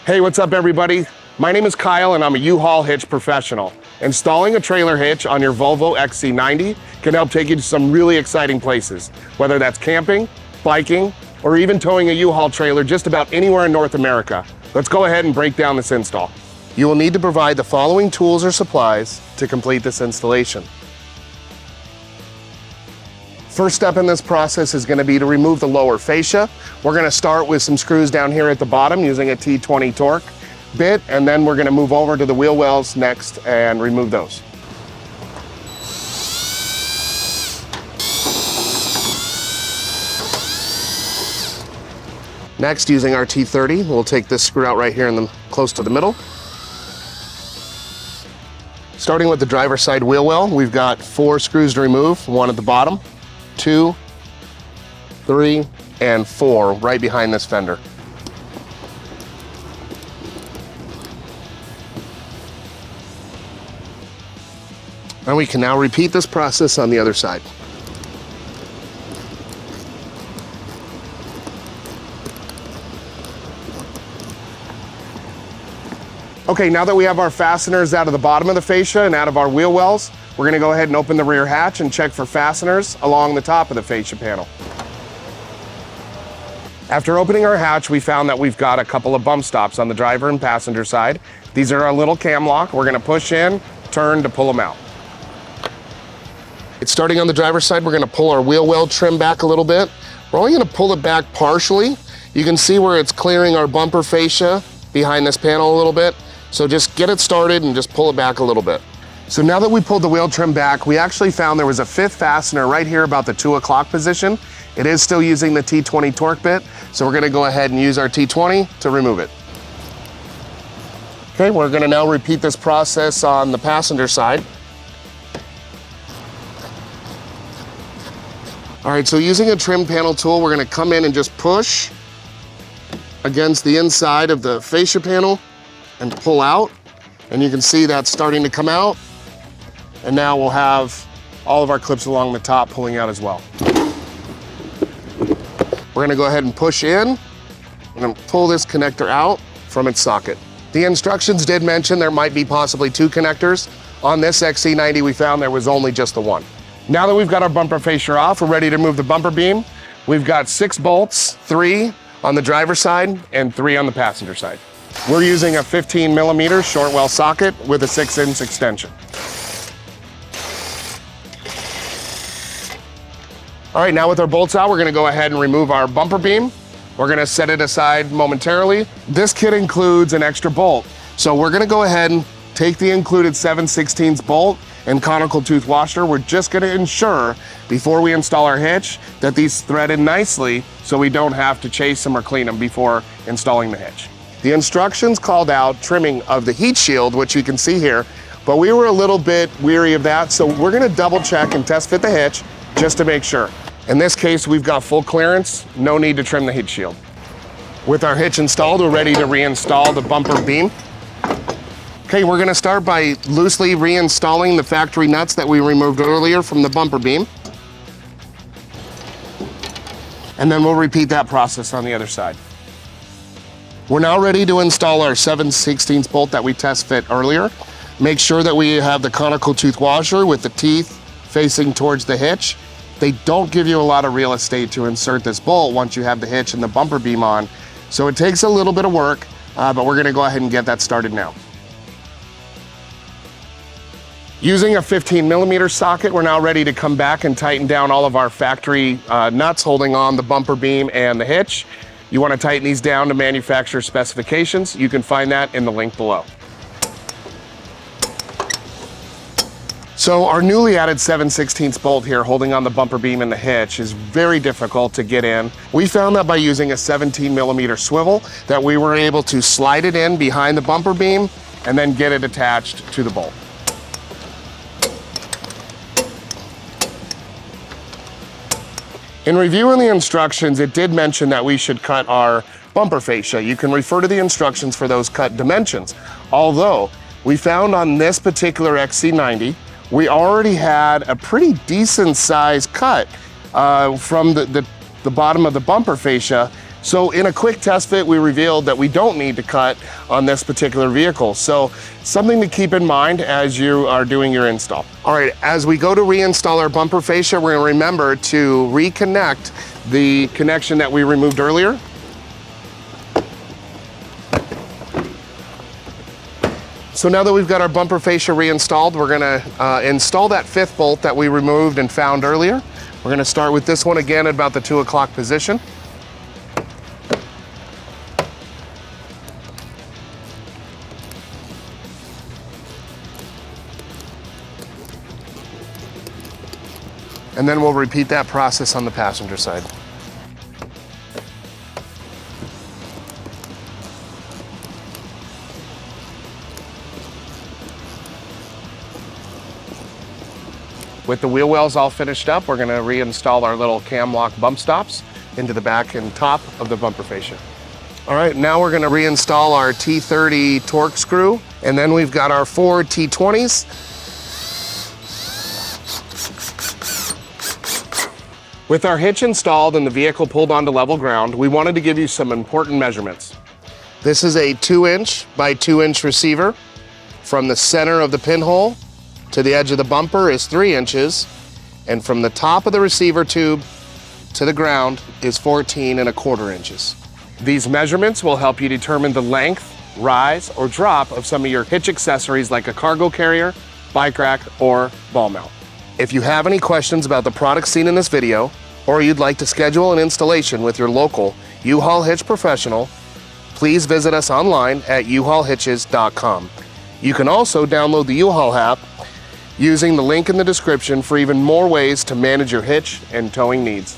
Hey, what's up everybody? My name is Kyle and I'm a U-Haul hitch professional. Installing a trailer hitch on your Volvo XC90 can help take you to some really exciting places, whether that's camping, biking, or even towing a U-Haul trailer just about anywhere in North America. Let's go ahead and break down this install. You will need to provide the following tools or supplies to complete this installation. First step in this process is going to be to remove the lower fascia. We're going to start with some screws down here at the bottom using a T20 torque bit, and then we're going to move over to the wheel wells next and remove those. Next, using our T30, we'll take this screw out right here close to the middle. Starting with the driver's side wheel well, we've got 4 screws to remove, 1 at the bottom, 2, 3, and 4 right behind this fender. And we can now repeat this process on the other side. Okay, now that we have our fasteners out of the bottom of the fascia and out of our wheel wells, we're gonna go ahead and open the rear hatch and check for fasteners along the top of the fascia panel. After opening our hatch, we found that we've got a couple of bump stops on the driver and passenger side. These are our little cam lock. We're gonna push in, turn to pull them out. It's starting on the driver's side, we're gonna pull our wheel well trim back a little bit. We're only gonna pull it back partially. You can see where it's clearing our bumper fascia behind this panel a little bit. So just get it started and just pull it back a little bit. So now that we pulled the wheel trim back, we actually found there was a 5th fastener right here about the 2 o'clock position. It is still using the T20 torque bit, so we're gonna go ahead and use our T20 to remove it. Okay, we're gonna now repeat this process on the passenger side. All right, so using a trim panel tool, we're gonna come in and just push against the inside of the fascia panel and pull out. And you can see that's starting to come out. And now we'll have all of our clips along the top pulling out as well. We're gonna go ahead and push in and pull this connector out from its socket. The instructions did mention there might be possibly 2 connectors. On this XC90, we found there was only just the 1. Now that we've got our bumper fascia off, we're ready to remove the bumper beam. We've got 6 bolts, 3 on the driver's side and 3 on the passenger side. We're using a 15mm short well socket with a 6-inch extension. All right, now with our bolts out, we're gonna go ahead and remove our bumper beam. We're gonna set it aside momentarily. This kit includes an extra bolt. So we're gonna go ahead and take the included 7/16 bolt and conical tooth washer. We're just gonna ensure before we install our hitch that these threaded nicely so we don't have to chase them or clean them before installing the hitch. The instructions called out trimming of the heat shield, which you can see here, but we were a little bit weary of that, so we're gonna double check and test fit the hitch just to make sure. In this case, we've got full clearance, no need to trim the heat shield. With our hitch installed, we're ready to reinstall the bumper beam. Okay, we're gonna start by loosely reinstalling the factory nuts that we removed earlier from the bumper beam. And then we'll repeat that process on the other side. We're now ready to install our 7/16 bolt that we test fit earlier. Make sure that we have the conical tooth washer with the teeth facing towards the hitch. They don't give you a lot of real estate to insert this bolt once you have the hitch and the bumper beam on. So it takes a little bit of work, but we're gonna go ahead and get that started now. Using a 15mm socket, we're now ready to come back and tighten down all of our factory nuts holding on the bumper beam and the hitch. You want to tighten these down to manufacturer specifications. You can find that in the link below. So our newly added 7/16 bolt here holding on the bumper beam and the hitch is very difficult to get in. We found that by using a 17mm swivel that we were able to slide it in behind the bumper beam and then get it attached to the bolt. In reviewing the instructions, it did mention that we should cut our bumper fascia. You can refer to the instructions for those cut dimensions. Although, we found on this particular XC90, we already had a pretty decent size cut from the bottom of the bumper fascia. So in a quick test fit, we revealed that we don't need to cut on this particular vehicle. So something to keep in mind as you are doing your install. All right, as we go to reinstall our bumper fascia, we're gonna remember to reconnect the connection that we removed earlier. So now that we've got our bumper fascia reinstalled, we're gonna install that 5th bolt that we removed and found earlier. We're gonna start with this one again at about the 2 o'clock position. And then we'll repeat that process on the passenger side. With the wheel wells all finished up, we're gonna reinstall our little cam lock bump stops into the back and top of the bumper fascia. All right, now we're gonna reinstall our T30 torque screw, and then we've got our 4 T20s. With our hitch installed and the vehicle pulled onto level ground, we wanted to give you some important measurements. This is a 2-inch by 2-inch receiver. From the center of the pinhole to the edge of the bumper is 3 inches, and from the top of the receiver tube to the ground is 14¼ inches. These measurements will help you determine the length, rise, or drop of some of your hitch accessories like a cargo carrier, bike rack, or ball mount. If you have any questions about the products seen in this video, or you'd like to schedule an installation with your local U-Haul Hitch professional, please visit us online at uhaulhitches.com. You can also download the U-Haul app using the link in the description for even more ways to manage your hitch and towing needs.